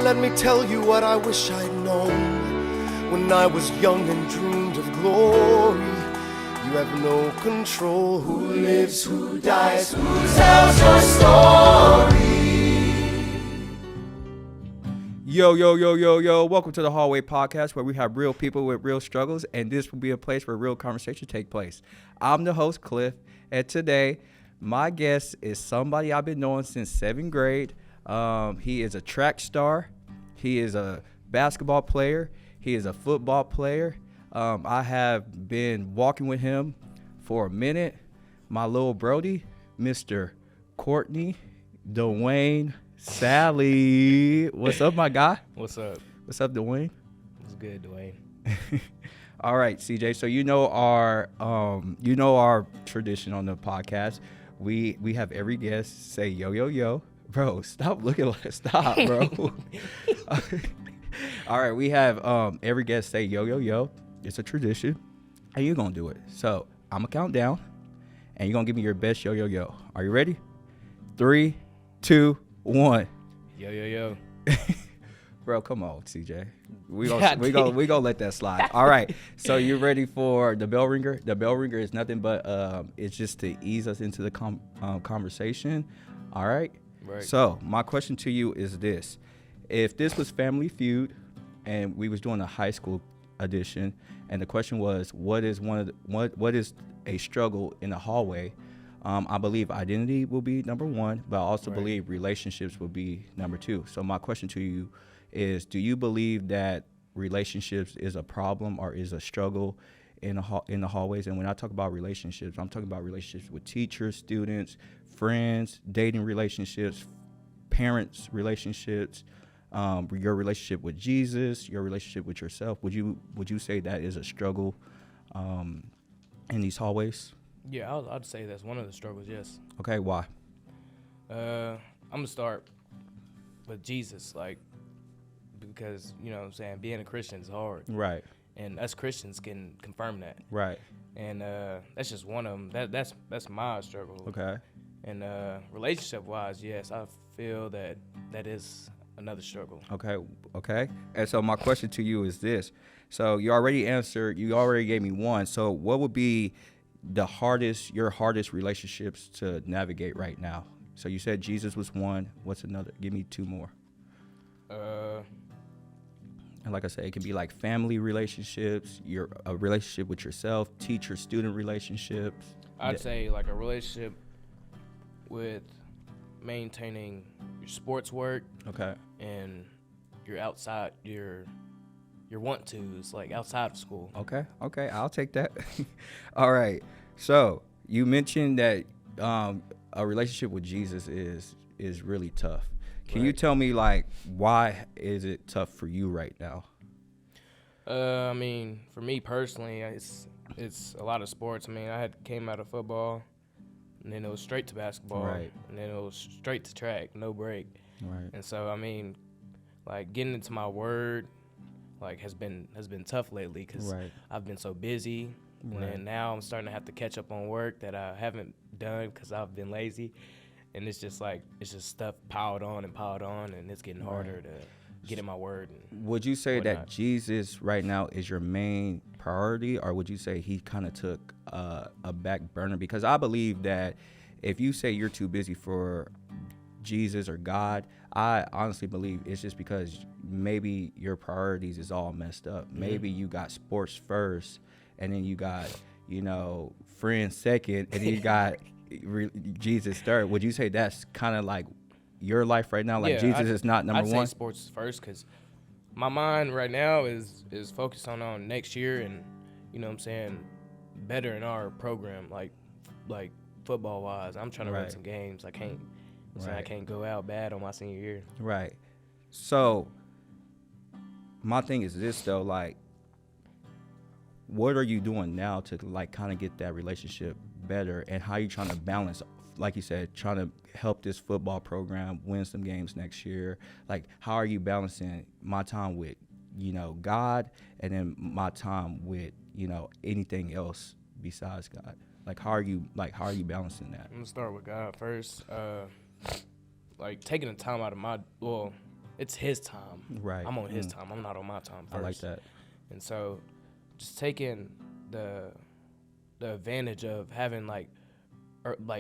let me tell you what I wish I'd known when I was young and dreamed of glory. You have no control. Who lives, who dies, who tells your story? Yo. Welcome to the Hallway Podcast, where we have real people with real struggles, and this will be a place where real conversation take place. I'm the host, Cliff, and today my guest is somebody I've been knowing since 7th grade. He is a track star. He is a basketball player. He is a football player. I have been walking with him for a minute. My little Brody, Mr. Courtney Dwayne Sallie. What's up, my guy? What's up? What's up, Dwayne? What's good, Dwayne? All right, CJ. So you know our tradition on the podcast. We have every guest say yo. Bro, stop looking like stop, bro. All right, we have every guest say yo. It's a tradition, and you're gonna do it. So I'm gonna count down, and you're gonna give me your best yo. Are you ready? 3, 2, 1. Yo. Bro, come on, CJ. We gonna let that slide. All right. So you ready for the bell ringer? The bell ringer is nothing but it's just to ease us into the conversation. All right. Right. So my question to you is this: if this was Family Feud, and we was doing a high school edition, and the question was, what is a struggle in the hallway? I believe identity will be number 1, but I also believe relationships will be number 2. So my question to you is, do you believe that relationships is a problem or is a struggle in the hallways? And when I talk about relationships, I'm talking about relationships with teachers, students, friends, dating relationships, parents relationships, your relationship with Jesus, your relationship with yourself. Would you say that is a struggle in these hallways? Yeah, I'd say that's one of the struggles, yes. Okay, why? I'm going to start with Jesus, because, you know what I'm saying, being a Christian is hard. Right. And us Christians can confirm that. Right. And that's just one of them. That's my struggle. Okay. And relationship-wise, yes, I feel that is another struggle. Okay. And so my question to you is this. So you already gave me one. So what would be your hardest relationships to navigate right now? So you said Jesus was one. What's another? Give me 2 more. And like I said, it can be like family relationships, a relationship with yourself, teacher-student relationships. I'd say like a relationship with maintaining your sports work. Okay. And your outside, your want-tos, like outside of school. Okay, I'll take that. All right. So you mentioned that a relationship with Jesus is really tough. Can you tell me, like, why is it tough for you right now? I mean, for me personally, it's a lot of sports. I mean, I came out of football, and then it was straight to basketball, right, and then it was straight to track, no break. Right. And so, I mean, like getting into my word, like has been tough lately because I've been so busy, and then now I'm starting to have to catch up on work that I haven't done because I've been lazy. And it's just stuff piled on, and it's getting harder to get in my word. Would you say that Jesus right now is your main priority, or would you say he kind of took a back burner? Because I believe that if you say you're too busy for Jesus or God, I honestly believe it's just because maybe your priorities is all messed up. Mm-hmm. Maybe you got sports first, and then you got, friends second, and then you got Jesus third. Would you say that's kind of like your life right now? Like Jesus is not number one? I'd say sports first because my mind right now is focused on next year and, you know what I'm saying, better in our program, like football-wise. I'm trying to win some games. I can't go out bad on my senior year. Right. So my thing is this, though, like, what are you doing now to, like, kind of get that relationship better, and how are you trying to balance, like you said, trying to help this football program win some games next year? Like, how are you balancing my time with, God, and then my time with, anything else besides God? Like, how are you balancing that? I'm gonna start with God first. Like taking the time out of it's his time. Right. I'm on his time. I'm not on my time first. I like that. And so just taking the advantage of having like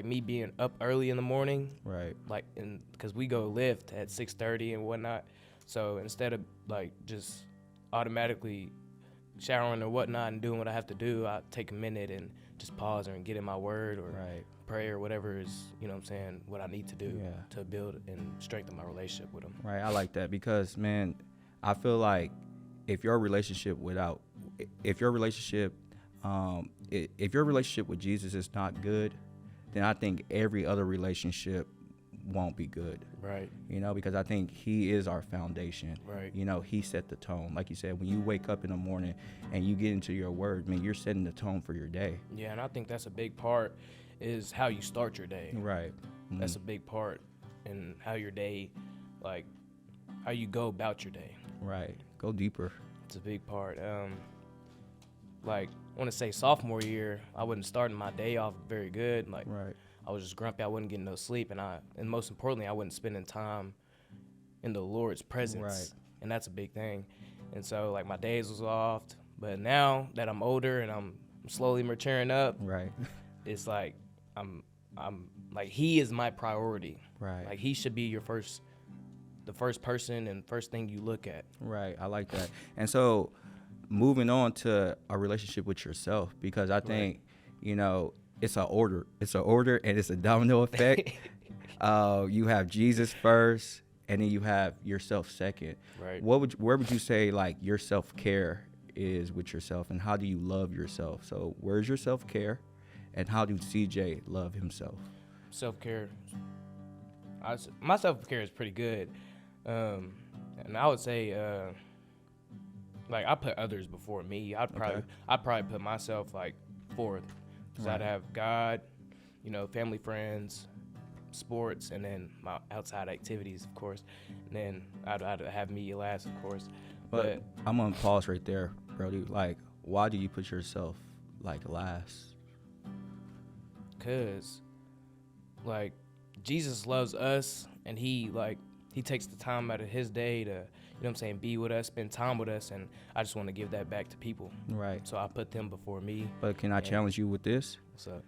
me being up early in the morning. Right. Like, because we go lift at 6:30 and whatnot. So instead of like just automatically showering or whatnot and doing what I have to do, I take a minute and just pause and get in my word or pray or whatever is, you know what I'm saying, what I need to do to build and strengthen my relationship with him. Right. I like that because, man, I feel like if your relationship with Jesus is not good, then I think every other relationship won't be good. Right. You know, because I think he is our foundation. Right. You know, he set the tone. Like you said, when you wake up in the morning and you get into your word, man, you're setting the tone for your day. Yeah, and I think that's a big part is how you start your day. Right. Mm-hmm. That's a big part in how your day, like, how you go about your day. Right. Go deeper. It's a big part. Like, I want to say sophomore year, I wasn't starting my day off very good. Like, I was just grumpy. I wasn't getting no sleep, and most importantly, I wasn't spending time in the Lord's presence. Right. And that's a big thing. And so, like, my days was off. But now that I'm older and I'm slowly maturing up, it's like I'm like, he is my priority. Right. Like, he should be the first person and first thing you look at. Right. I like that. And so, moving on to a relationship with yourself, because I think, you know, it's an order and it's a domino effect. You have Jesus first and then you have yourself second. Right. Where would you say like your self-care is with yourself, and how do you love yourself? So where's your self-care and how do CJ love himself? Self-care. My self-care is pretty good. And I would say, like, I put others before me. I'd probably put myself like fourth. Because I'd have God, you know, family, friends, sports, and then my outside activities, of course. And then I'd have me last, of course. But I'm going to pause right there, Brody. Like, why do you put yourself, like, last? Because, like, Jesus loves us, and he takes the time out of his day to, you know what I'm saying, be with us, spend time with us, and I just want to give that back to people. Right. So I put them before me. But can I challenge you with this? What's up?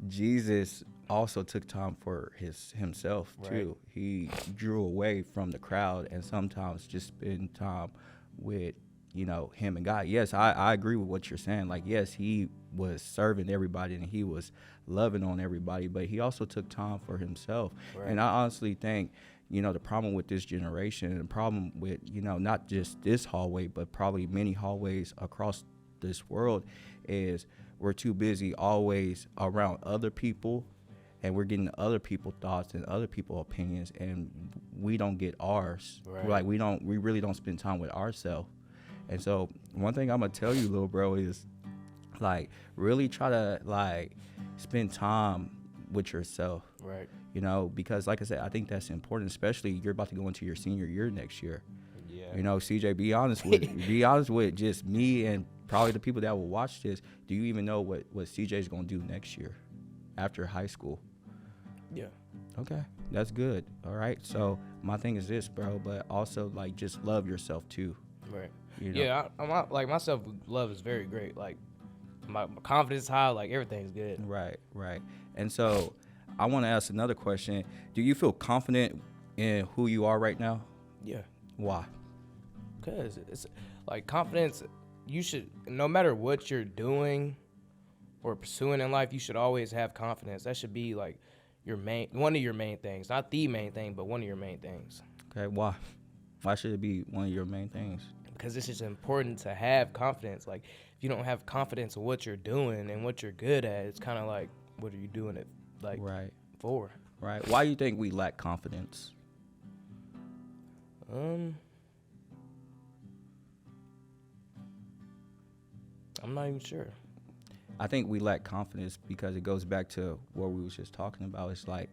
Jesus also took time for himself too. He drew away from the crowd and sometimes just spend time with, you know, him and God. Yes, I agree with what you're saying. Like, yes, he was serving everybody and he was loving on everybody, but he also took time for himself. Right. And I honestly think, you know, the problem with this generation and the problem with, you know, not just this hallway, but probably many hallways across this world is we're too busy always around other people, and we're getting other people's thoughts and other people's opinions, and we don't get ours. Right. Like, we really don't spend time with ourselves. And so one thing I'm going to tell you, little bro, is, like, really try to, like, spend time with yourself. Right. You know, because like I said, I think that's important, especially you're about to go into your senior year next year. Yeah. You know, CJ, be honest with just me and probably the people that will watch this. Do you even know what CJ is going to do next year after high school? Yeah. Okay. That's good. All right. So my thing is this, bro, but also, like, just love yourself too. Right. You know? Yeah. I'm like, my self-love is very great. Like, my confidence is high. Like, everything's good. Right. And so I want to ask another question. Do you feel confident in who you are right now? Yeah. Why? Because it's like confidence, you should, no matter what you're doing or pursuing in life, you should always have confidence. That should be like one of your main things. Not the main thing, but one of your main things. Okay, why? Why should it be one of your main things? Because it's just important to have confidence. Like, if you don't have confidence in what you're doing and what you're good at, it's kind of like, what are you doing it like for? Right. Why do you think we lack confidence? I'm not even sure. I think we lack confidence because it goes back to what we was just talking about. It's like,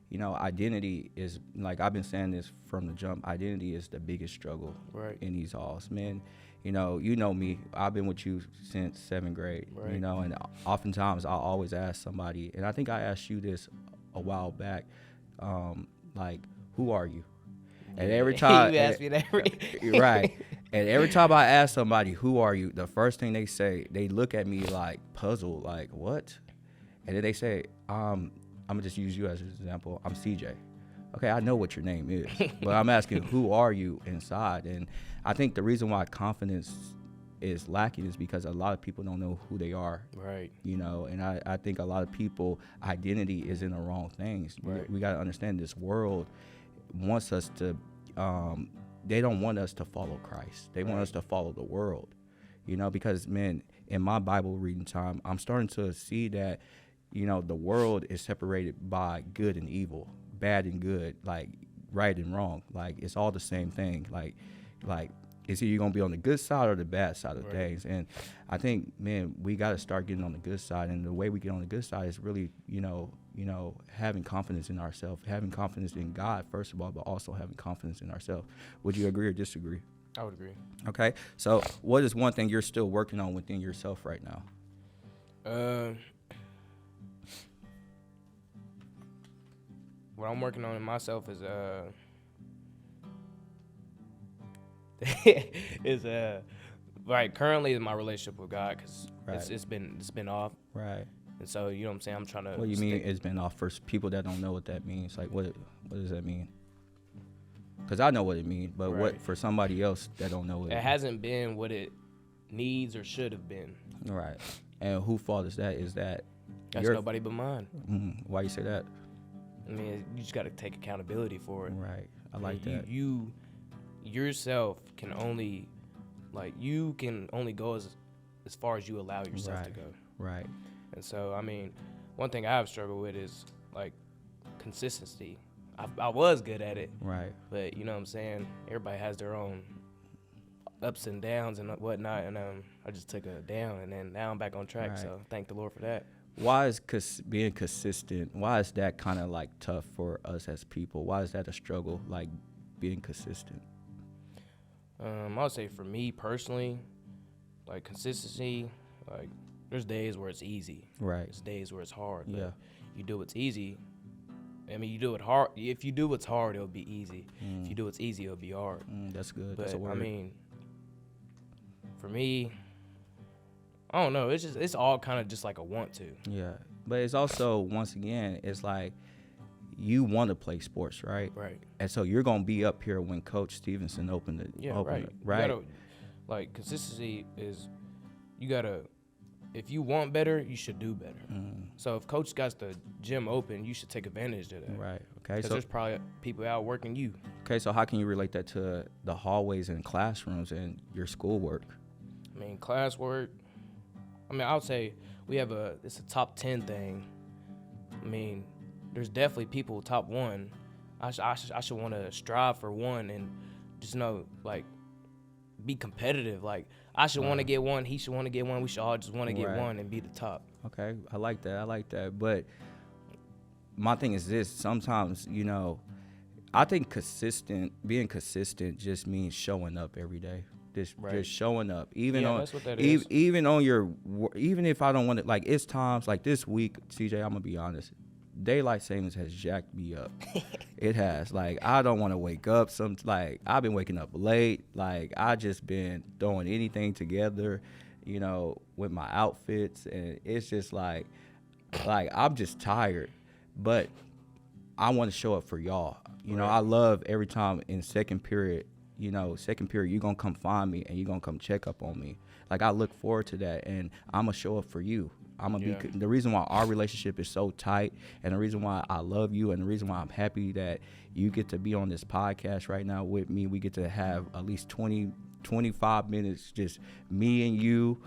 you know, identity is, like, I've been saying this from the jump, identity is the biggest struggle in these halls. Man, you know me, I've been with you since 7th grade, you know, and oftentimes I'll always ask somebody, and I think I asked you this a while back, like, who are you? And every time you ask me that, right. And every time I ask somebody, who are you? The first thing they say, they look at me like puzzled, like, what? And then they say, I'm going to just use you as an example. I'm CJ. Okay, I know what your name is, but I'm asking, who are you inside? And I think the reason why confidence is lacking is because a lot of people don't know who they are. Right. You know, and I think a lot of people, identity is in the wrong things. Right. We got to understand this world wants us to, they don't want us to follow Christ. They want us to follow the world, you know, because, man, in my Bible reading time, I'm starting to see that, you know, the world is separated by good and evil, bad and good, like right and wrong. Like, it's all the same thing. Like it's either you're going to be on the good side or the bad side of things. And I think, man, we got to start getting on the good side. And the way we get on the good side is really, you know, having confidence in ourselves, having confidence in God, first of all, but also having confidence in ourselves. Would you agree or disagree? I would agree. Okay. So what is one thing you're still working on within yourself right now? What I'm working on in myself is right, currently is my relationship with God, because it's been off. Right. And so, you know what I'm saying, I'm trying to. What do you mean it's been off? For people that don't know what that means, like what does that mean? Because I know what it means, but what for somebody else that don't know what it hasn't been what it needs or should have been. Right. And whose fault is that? That's nobody but mine. Why you say that? I mean, you just got to take accountability for it. Right. I like that. You yourself can only, you can only go as far as you allow yourself to go. Right. And so, I mean, one thing I've struggled with is, consistency. I was good at it. Right. But, you know what I'm saying, everybody has their own ups and downs and whatnot. And I just took a down, and then now I'm back on track. Right. So thank the Lord for that. Why is being consistent, why is that kind of tough for us as people? Why is that a struggle, being consistent? I would say for me personally, consistency, there's days where it's easy. Right. There's days where it's hard. Yeah. You do what's easy. I mean, you do it hard. If you do what's hard, it'll be easy. If you do what's easy, it'll be hard. That's good. But, that's a word. I mean, for me, I don't know. It's all kind of just like a want to. Yeah. But it's also, once again, it's you want to play sports, right? Right. And so you're going to be up here when Coach Stevenson opened it. Yeah, right. Right. You gotta, consistency is, you got to, if you want better, you should do better. So if Coach got the gym open, you should take advantage of that. Right. Okay. Because there's probably people out working you. Okay. So how can you relate that to the hallways and classrooms and your schoolwork? I mean, classwork, I would say it's a top 10 thing. I mean, there's definitely people top 1. I should want to strive for 1 and just know, be competitive. I should want to get 1. He should want to get 1. We should all just want to get 1 and be the top. Okay. I like that. But my thing is this. Sometimes, I think being consistent just means showing up every day. Just showing up, even that's what that is. Even if I don't want to, it's times like this week, CJ, I'm gonna be honest, daylight savings has jacked me up. It has. I don't want to wake up. I've been waking up late. I just been throwing anything together, with my outfits, and it's just I'm just tired, but I want to show up for y'all. I love every time in second period, you're going to come find me and you're going to come check up on me. I look forward to that, and I'm going to show up for you. I'm going to be the reason why our relationship is so tight, and the reason why I love you, and the reason why I'm happy that you get to be on this podcast right now with me. We get to have at least 25 minutes, just me and you,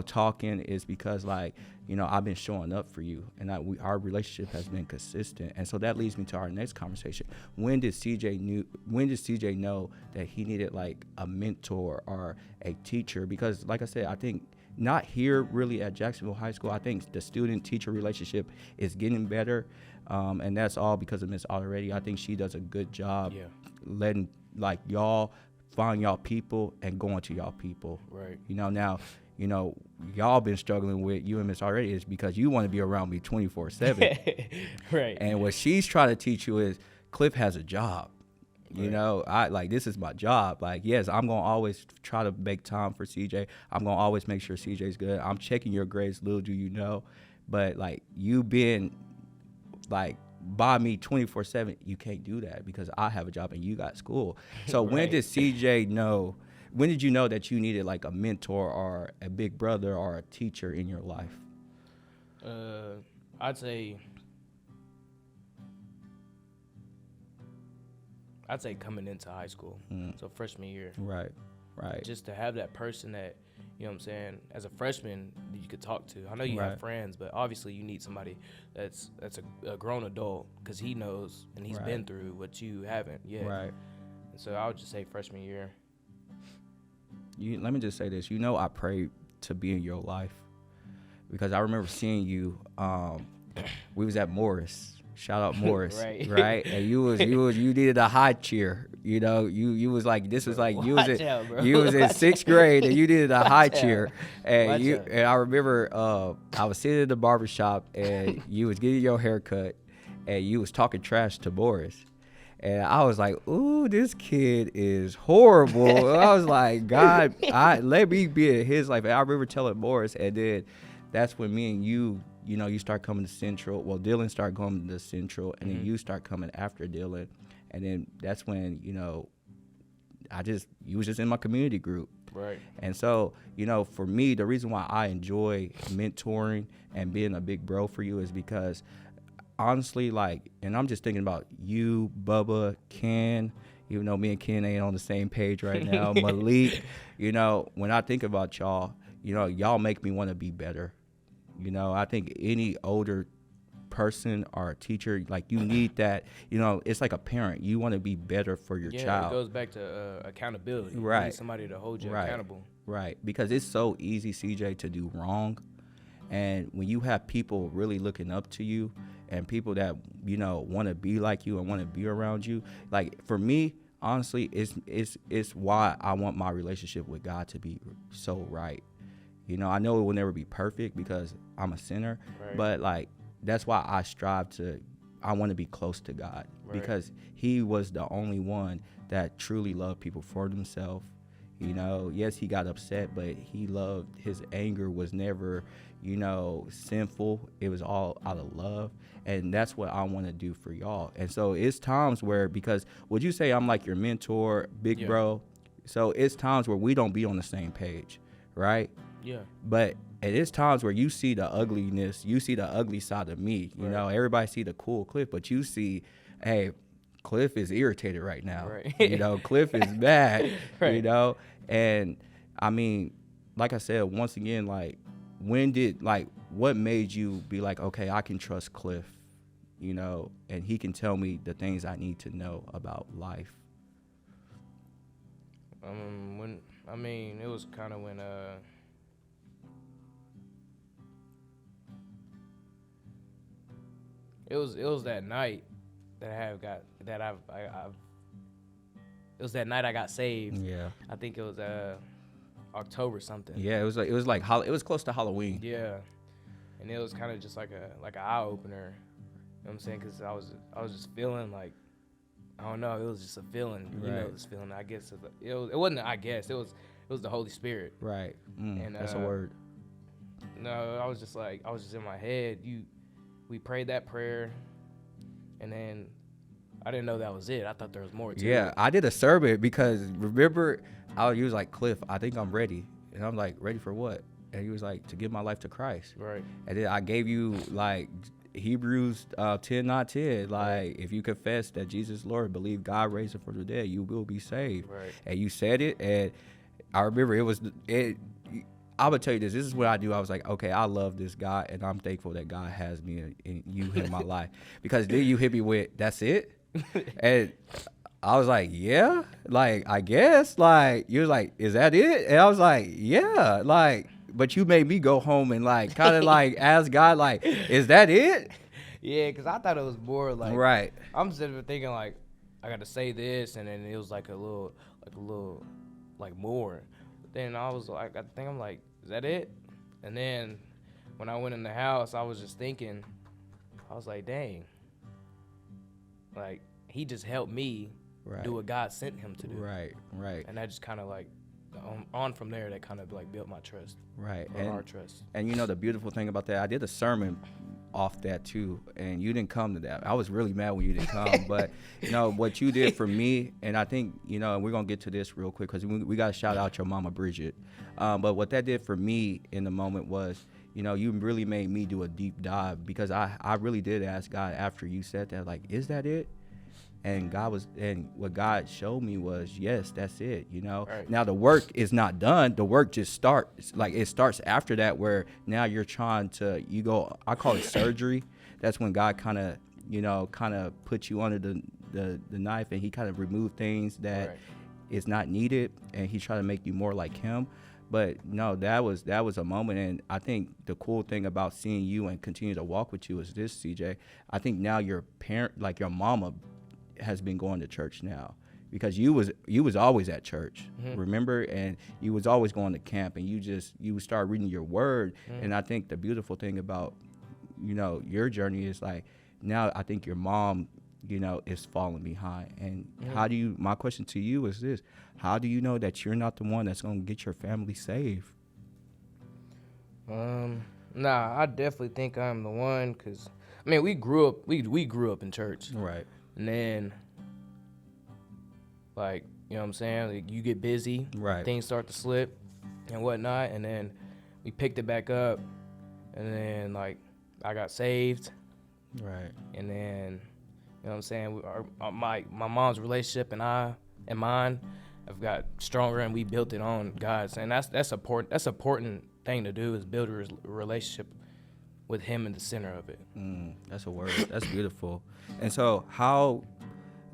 talking, is because I've been showing up for you, and our relationship has been consistent. And so that leads me to our next conversation. When did CJ know that he needed a mentor or a teacher? Because like I said, I think not here really at Jacksonville High School. I think the student-teacher relationship is getting better, and that's all because of Miss Already. I think she does a good job letting y'all find y'all people and going to y'all people. Right. Now, y'all been struggling with you and Miss Already is because you want to be around me 24/7. Right. And what she's trying to teach you is Cliff has a job. You know, I like, this is my job. Like, yes, I'm gonna always try to make time for CJ. I'm gonna always make sure CJ's good. I'm checking your grades, little do you know. But like, you been like by me 24/7, you can't do that because I have a job and you got school. So when did CJ know? When did you know that you needed like a mentor or a big brother or a teacher in your life? I'd say coming into high school, so freshman year. Right. Just to have that person that, you know what I'm saying, as a freshman you could talk to. I know you have friends, but obviously you need somebody that's a grown adult because he knows and he's been through what you haven't yet. Right. And so I would just say freshman year. Let me just say this. You know, I prayed to be in your life because I remember seeing you. We was at Morris. Shout out Morris, right? And you needed a high cheer. You know, you was like, this was like you was in sixth grade and you needed a high cheer. And and I remember I was sitting in the barbershop and you was getting your hair cut and you was talking trash to Morris. And I was like, ooh, this kid is horrible. I was like, God, let me be in his life. And I remember telling Morris, and then that's when me and you know, you start coming to Central. Well, Dylan started coming to Central, and then you start coming after Dylan. And then that's when, you know, you was just in my community group. Right. And so, you know, for me, the reason why I enjoy mentoring and being a big bro for you is because honestly, like, and I'm just thinking about you, Bubba, Ken, even though me and Ken ain't on the same page right now, Malik, you know, when I think about y'all, you know, y'all make me want to be better. You know, I think any older person or teacher, like, you need that. You know, it's like a parent. You want to be better for your child. Yeah, it goes back to accountability. Right. You need somebody to hold you accountable. Right, because it's so easy, CJ, to do wrong. And when you have people really looking up to you and people that, you know, want to be like you and want to be around you, like, for me, honestly, it's why I want my relationship with God to be so right. You know, I know it will never be perfect because I'm a sinner, but like, that's why I want to be close to God because he was the only one that truly loved people for themselves. You know, yes, he got upset, but his anger was never, you know, sinful. It was all out of love. And that's what I want to do for y'all. And so it's times where, because would you say I'm like your mentor, big bro? So it's times where we don't be on the same page, right? Yeah. But it is times where you see the ugliness, you see the ugly side of me. You know, everybody see the cool Cliff, but you see, hey, Cliff is irritated right now. Right. You know, Cliff is mad, you know? And I mean, like I said, once again, like, what made you be like, okay, I can trust Cliff, you know, and he can tell me the things I need to know about life? It was kind of when, it was that night that it was that night I got saved. Yeah. I think it was October something. Yeah, it was close to Halloween. Yeah. And it was kind of just like an eye opener. You know what I'm saying? Cuz I was just feeling like, I don't know, it was just a feeling. Right. You know, this feeling, I guess it wasn't, I guess. It was the Holy Spirit. Right. And that's a word. No, I was just in my head. We prayed that prayer, and then I didn't know that was it. I thought there was more to it. Yeah, I did a survey because, remember, you was like, Cliff, I think I'm ready. And I'm like, ready for what? And he was like, to give my life to Christ. Right. And then I gave you, like, Hebrews 10:10. Like, if you confess that Jesus is Lord, believe God raised him from the dead, you will be saved. Right. And you said it, and I remember I would tell you this is what I do. I was like, okay, I love this guy, and I'm thankful that God has me and you in my life. Because then you hit me with, that's it? And I was like, yeah, like, I guess. Like, you was like, is that it? And I was like, yeah. Like, but you made me go home and, like, kind of, like, ask God, like, is that it? Yeah, because I thought it was more like, right. I'm sitting there thinking, like, I got to say this, and then it was like a little, like, more. But then I was like, I'm like, is that it? And then when I went in the house, I was just thinking, I was like, dang, like, he just helped me do what God sent him to do. Right. And that just kind of like on from there, that kind of like built my trust. Right. And our trust. And you know the beautiful thing about that, I did a sermon off that too, and you didn't come to that. I was really mad when you didn't come, but you know what you did for me, and I think, you know, and we're gonna get to this real quick because we got to shout out your mama Bridget. But what that did for me in the moment was, you know, you really made me do a deep dive, because I really did ask God after you said that, like, is that it? And what God showed me was, yes, that's it, you know. Right. Now the work is not done. The work just starts. Like, it starts after that, where now you're trying to, I call it surgery. That's when God kind of puts you under the knife, and he kind of removed things that is not needed, and he's trying to make you more like him. But no, that was a moment. And I think the cool thing about seeing you and continue to walk with you is this, CJ. I think now your parent, like your mama, has been going to church now, because you was always at church, remember, and you was always going to camp, and you would start reading your word. And I think the beautiful thing about, you know, your journey is like, now I think your mom, you know, is falling behind. And my question to you is this: how do you know that you're not the one that's going to get your family saved? Nah, I definitely think I'm the one, because I mean, we grew up in church, Right? and then, like, you know what I'm saying, like, you get busy, Right. Things start to slip and whatnot, and then we picked it back up, and then, like, I got saved, Right. and then, you know what I'm saying, my mom's relationship and mine have got stronger, and we built it on God's, and that's important thing to do, is build a relationship with him in the center of it. That's a word. That's beautiful. And so, how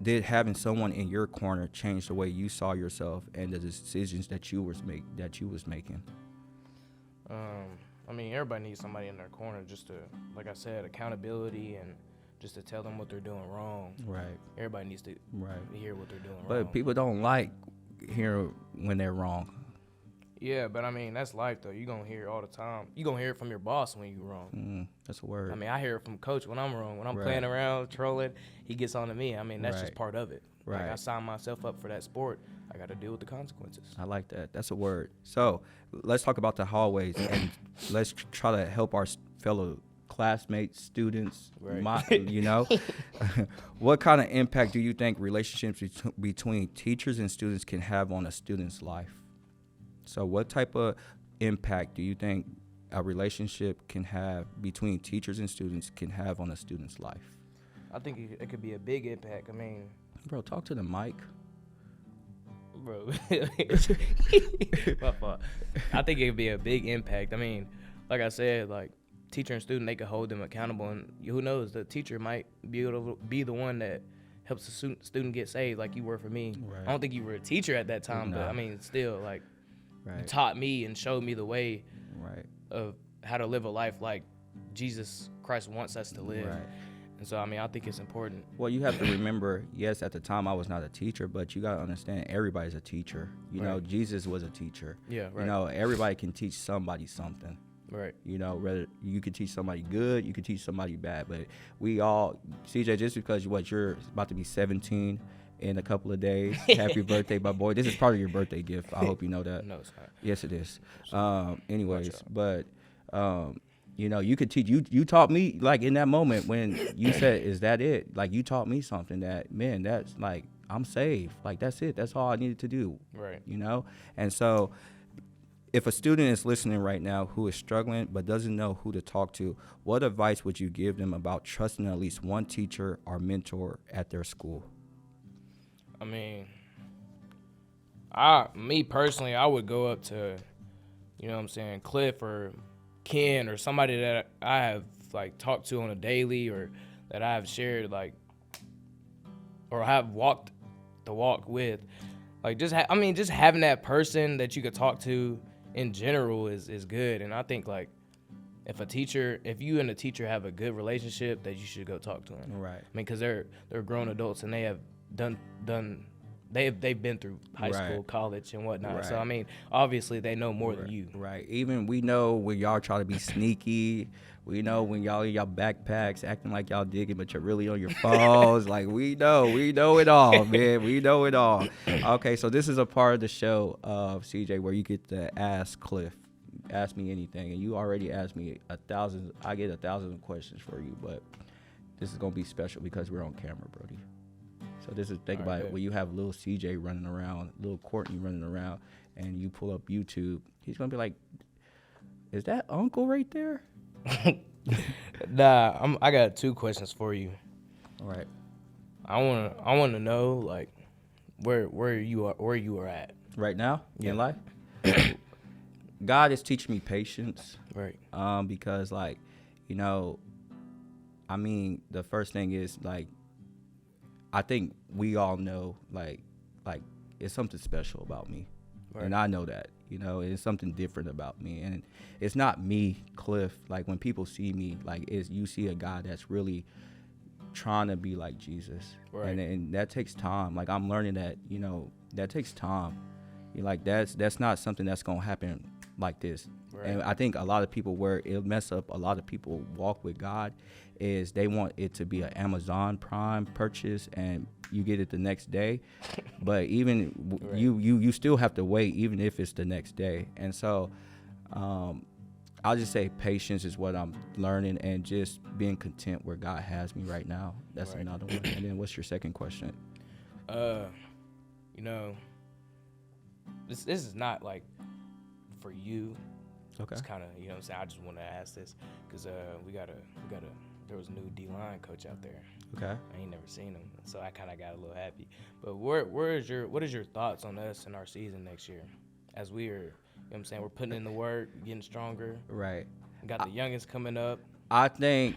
did having someone in your corner change the way you saw yourself and the decisions that you was making? I mean, everybody needs somebody in their corner, just to, like I said, accountability, and just to tell them what they're doing wrong. Right. Everybody needs to hear what they're doing wrong. But people don't like hearing when they're wrong. Yeah, but I mean, that's life, though. You're going to hear it all the time. You're going to hear it from your boss when you're wrong. That's a word. I mean, I hear it from coach when I'm wrong. When I'm playing around, trolling, he gets on to me. I mean, that's just part of it. Right. Like, I signed myself up for that sport. I got to deal with the consequences. I like that. That's a word. So let's talk about the hallways, and let's try to help our fellow classmates, students, you know. What kind of impact do you think relationships between teachers and students can have on a student's life? So what type of impact do you think a relationship can have between teachers and students can have on a student's life? I think it could be a big impact. I mean, bro, talk to the mic. Bro, my fault. I think it could be a big impact. I mean, like I said, like, teacher and student, they could hold them accountable, and who knows, the teacher might be able to be the one that helps the student get saved, like you were for me. Right. I don't think you were a teacher at that time, but I mean, still, like, you taught me and showed me the way of how to live a life like Jesus Christ wants us to live. Right. And so, I mean, I think it's important. Well, you have to remember, yes, at the time I was not a teacher, but you got to understand everybody's a teacher. You know, Jesus was a teacher. Yeah, right. You know, everybody can teach somebody something. Right. You know, whether you could teach somebody good, you could teach somebody bad. But we all, CJ, just because you're about to be 17 in a couple of days, happy birthday, my boy. This is part of your birthday gift. I hope you know that. No, it's not. Yes, it is. Anyways, but you know, you could teach. You taught me, like, in that moment when you said, "Is that it?" Like, you taught me something that, man, that's like, I'm saved. Like, that's it. That's all I needed to do. Right. You know, and so, if a student is listening right now who is struggling but doesn't know who to talk to, what advice would you give them about trusting at least one teacher or mentor at their school? I mean, me personally, I would go up to, you know what I'm saying, Cliff or Ken or somebody that I have, like, talked to on a daily, or that I have shared, like, or have walked the walk with. Like, just having that person that you could talk to in general is good. And I think, like, if you and a teacher have a good relationship, that you should go talk to them. Right. I mean, because they're grown adults, and they have done they've been through high school, college, and whatnot. So I mean, obviously they know more than you. Right. Even we know when y'all try to be sneaky. We know when y'all in y'all backpacks acting like y'all digging, but you're really on your phones. Like we know it all, man. We know it all. Okay, so this is a part of the show of CJ where you get to ask Cliff, ask me anything, and you already asked me 1,000. I get 1,000 questions for you, but this is gonna be special because we're on camera, Brody. So this is think about it. When you have little CJ running around, little Courtney running around, and you pull up YouTube, he's gonna be like, "Is that Uncle right there?" Nah, I got 2 questions for you. All right. I want to know like where you are at Right now in life. God is teaching me patience. Right. Because like, you know, I mean, the first thing is like, I think we all know like it's something special about me, and I know that. You know, it's something different about me, and it's not me, Cliff. Like when people see me, like you see a guy that's really trying to be like Jesus, and that takes time. Like I'm learning that, you know, that takes time. Like that's not something that's gonna happen like this. And I think a lot of people, where it'll mess up a lot of people walk with God, is they want it to be an Amazon Prime purchase and you get it the next day. But even you still have to wait, even if it's the next day. And so I'll just say patience is what I'm learning, and just being content where God has me right now. That's another one. And then what's your second question? You know, this is not like for you. Okay. It's kind of, you know what I'm saying, I just want to ask this because there was a new D-line coach out there. Okay. I ain't never seen him, so I kind of got a little happy. But what is your thoughts on us and our season next year? As we are, you know what I'm saying, we're putting in the work, getting stronger. Right. We got the youngins coming up. I think,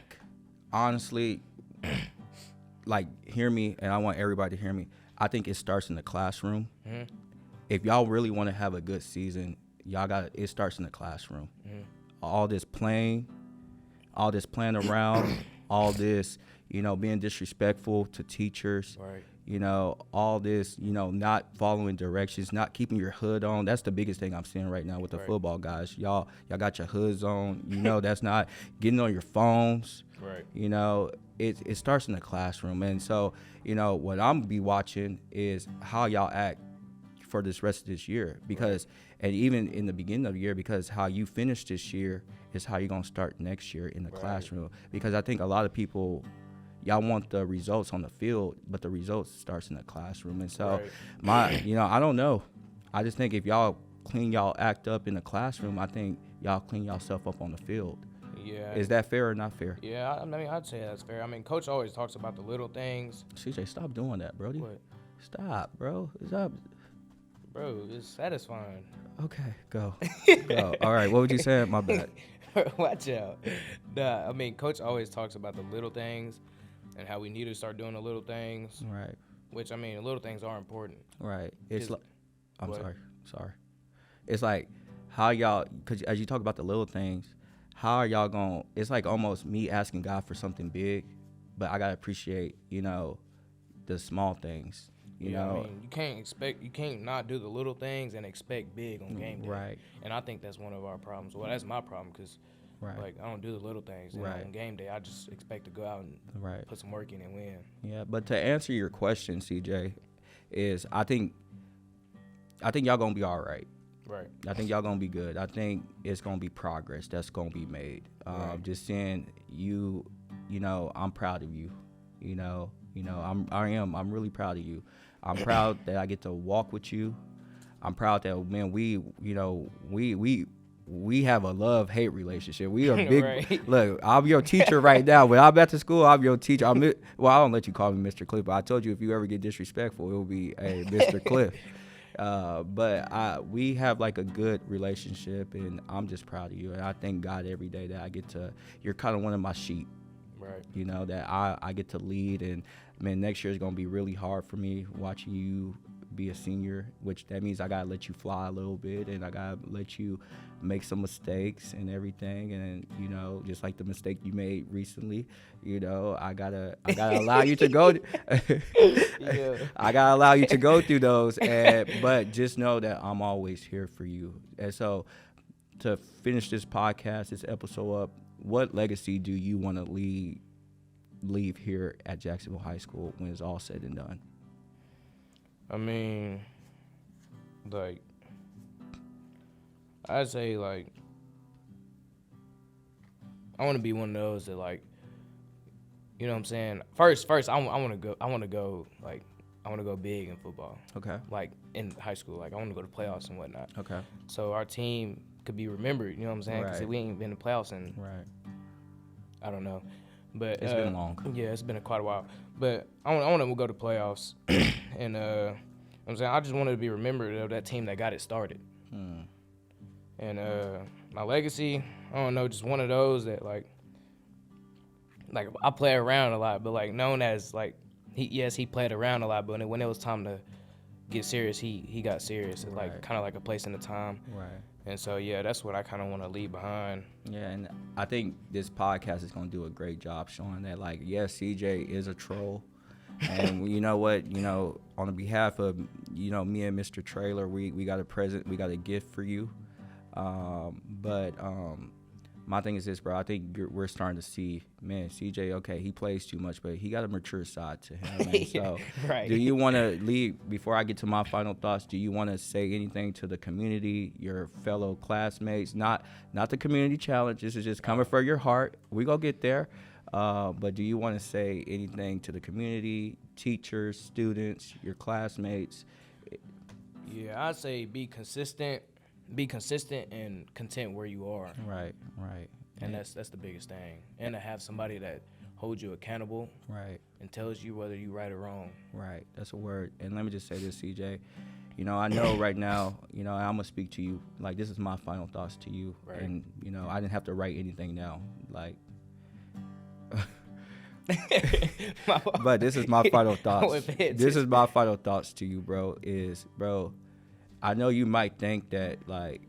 honestly, like, hear me, and I want everybody to hear me. I think it starts in the classroom. Mm-hmm. If y'all really want to have a good season, it starts in the classroom. Mm-hmm. All this playing around, all this, you know, being disrespectful to teachers, you know, all this, you know, not following directions, not keeping your hood on. That's the biggest thing I'm seeing right now with the football guys. Y'all got your hoods on, you know, that's not getting on your phones. Right. You know, it starts in the classroom. And so, you know, what I'm be watching is how y'all act for this rest of this year, because and even in the beginning of the year, because how you finish this year is how you're going to start next year in the classroom. Because I think a lot of people, y'all want the results on the field, but the results starts in the classroom. And so you know, I don't know. I just think if y'all clean y'all act up in the classroom, I think y'all clean yourself up on the field. Yeah. Is that fair or not fair? Yeah, I mean, I'd say that's fair. I mean, Coach always talks about the little things. CJ, stop doing that, Brody. What? Stop, bro. Stop. Bro, it's satisfying. Okay, go. Go. All right, what would you say? My bad. Watch out. Nah, I mean, Coach always talks about the little things and how we need to start doing the little things. Right. Which, I mean, the little things are important. Right. It's like, I'm sorry. It's like how y'all, because as you talk about the little things, how are y'all going, it's like almost me asking God for something big, but I got to appreciate, you know, the small things. You know, I mean, you can't not do the little things and expect big on game day. Right. And I think that's one of our problems. Well, that's my problem because, like, I don't do the little things. And on game day, I just expect to go out and put some work in and win. Yeah, but to answer your question, CJ, is I think y'all going to be all right. Right. I think y'all going to be good. I think it's going to be progress that's going to be made. Just seeing you know, I'm proud of you. You know, I'm really proud of you. I'm proud that I get to walk with you. I'm proud that, man, we have a love-hate relationship. We are big. Look, I'm your teacher right now. When I'm at the school, I'm your teacher. I don't let you call me Mr. Cliff, but I told you if you ever get disrespectful, it will be Mr. Cliff. But we have like a good relationship, and I'm just proud of you. And I thank God every day that you're kind of one of my sheep. Right. You know, that I get to lead. And man, next year is going to be really hard for me watching you be a senior, which that means I gotta let you fly a little bit, and I gotta let you make some mistakes and everything. And you know, just like the mistake you made recently, you know, I gotta allow you to go. Yeah. I gotta allow you to go through those, but just know that I'm always here for you. And so, to finish this podcast, this episode up, what legacy do you want to leave here at Jacksonville High School when it's all said and done? I mean, like, I'd say, like, I want to be one of those that, like, you know what I'm saying? First, I want to go big in football. Okay. Like, in high school. Like, I want to go to playoffs and whatnot. Okay. So our team could be remembered, you know what I'm saying? Because Right. we ain't been in playoffs in, Right. I don't know. But It's been long. Yeah, it's been quite a while. But I want to go to playoffs. And, you know what I'm saying? I just wanted to be remembered of that team that got it started. And my legacy, I don't know, just one of those that, like I play around a lot, but, like, known as, like, he played around a lot, but when it was time to get serious, he got serious. It's, like, kind of like a place in the time. Right. And so, yeah, that's what I kind of want to leave behind. Yeah, and I think this podcast is going to do a great job showing that, like, yes, CJ is a troll. And you know what, you know, on the behalf of, you know, me and Mr. Trailer, we got a present, we got a gift for you. But my thing is this, bro. I think we're starting to see, man, CJ, okay, he plays too much, but he got a mature side to him. And so, Right. do you want to leave, before I get to my final thoughts, do you want to say anything to the community, your fellow classmates? Not the community challenge. This is just coming from your heart. We gonna get there. But do you want to say anything to the community, teachers, students, your classmates? Yeah, I'd say be consistent and content where you are. Right. And that's the biggest thing. And to have somebody that holds you accountable. Right. And tells you whether you're right or wrong. Right. That's a word. And let me just say this, CJ. You know, I know right now, you know, I'm going to speak to you. Like, this is my final thoughts to you. Right. And, you know, I didn't have to write anything down. Like, but this is my final thoughts. This is my final thoughts to you, bro. Bro, I know you might think that, like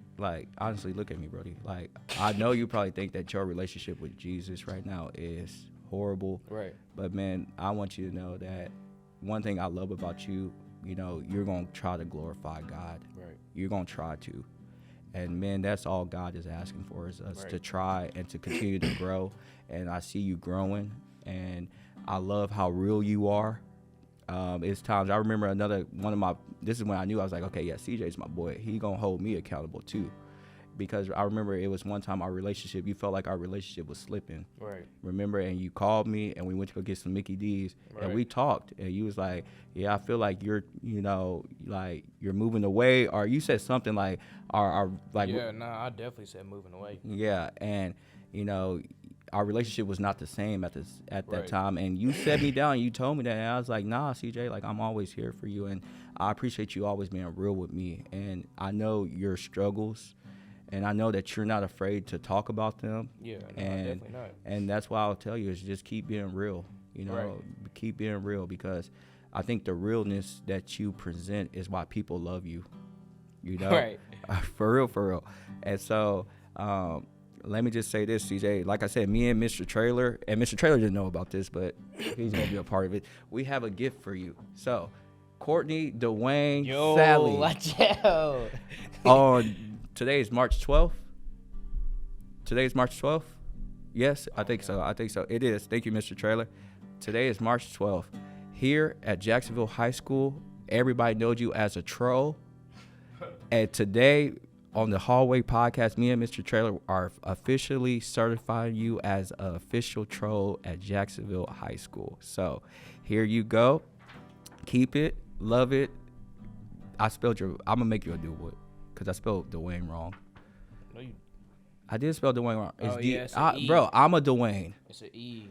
honestly, look at me, Brody. Like, I know you probably think that your relationship with Jesus right now is horrible. Right. But man, I want you to know that one thing I love about you, you know, you're gonna try to glorify God. Right. You're gonna try to. And man, that's all God is asking for, is us to try and to continue to grow. And I see you growing, and I love how real you are. It's times, I remember this is when I knew, I was like, okay, yeah, CJ's my boy. He gonna hold me accountable too. Because I remember it was one time you felt like our relationship was slipping. Right. Remember, and you called me, and we went to go get some Mickey D's, and we talked, and you was like, yeah, I feel like you're moving away, or you said something like, yeah, no, I definitely said moving away. Yeah, and, you know, our relationship was not the same at that time, and you set me down, and you told me that, and I was like, nah, CJ, like, I'm always here for you, and I appreciate you always being real with me, and I know your struggles, and I know that you're not afraid to talk about them. Yeah, no, definitely not. And that's why I'll tell you, is just keep being real, you know, keep being real, because I think the realness that you present is why people love you, you know? Right. For real. And so, let me just say this, CJ. Like I said, me and Mr. Trailer, and Mr. Trailer didn't know about this, but he's going to be a part of it. We have a gift for you. So, Courtney Dwayne Sallie. Watch out. Today is March 12th. Yes, I think so. It is. Thank you, Mr. Trailer. Today is March 12th. Here at Jacksonville High School, everybody knows you as a troll. And today, on the Hallway Podcast, me and Mr. Trailer are officially certifying you as an official troll at Jacksonville High School. So here you go. Keep it. Love it. I'm going to make you a new one because I spelled Dwayne wrong. No, you. I did spell Dwayne wrong. It's an E. Bro, I'm a Dwayne. It's an E.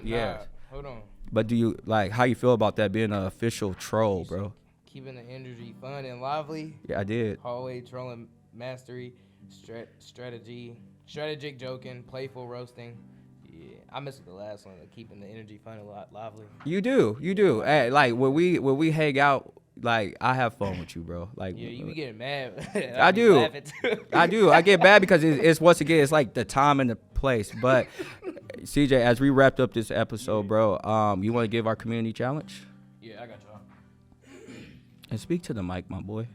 Yeah. Nah, hold on. But do you, like, how you feel about that being an official troll, bro? Keeping the energy fun and lively. Yeah, I did. Hallway trolling mastery, strategic joking, playful roasting. Yeah, I missed the last one, keeping the energy fun and lively. You do. Hey, like when we hang out like I have fun with you, bro. Like Yeah, you be getting mad. I be do. laughing too. I do. I get mad because it's once again, it's like the time and the place. But CJ, as we wrapped up this episode, bro, you want to give our community challenge? Yeah, I got y'all. And speak to the mic, my boy.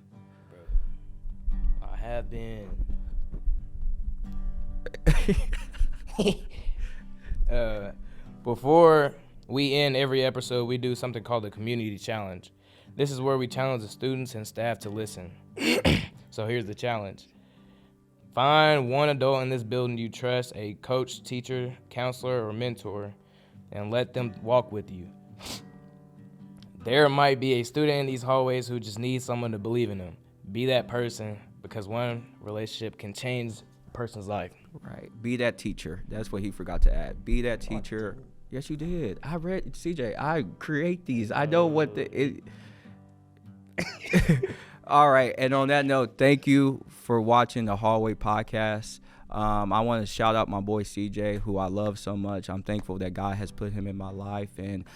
I have been. Before we end every episode, we do something called the community challenge. This is where we challenge the students and staff to listen. So here's the challenge. Find one adult in this building you trust, a coach, teacher, counselor, or mentor, and let them walk with you. There might be a student in these hallways who just needs someone to believe in them. Be that person, because one relationship can change a person's life. Right. Be that teacher. That's what he forgot to add. Be that teacher. Yes, you did. I read, CJ, I create these. I know what All right. And on that note, thank you for watching the Hallway Podcast. I want to shout out my boy CJ, who I love so much. I'm thankful that God has put him in my life. And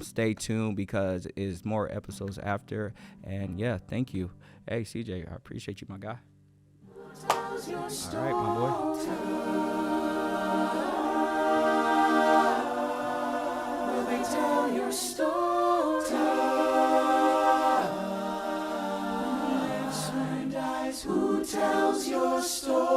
stay tuned because there's more episodes after. And yeah, thank you. Hey, CJ, I appreciate you, my guy. All right, my boy. Will they tell your story? Who tells your story?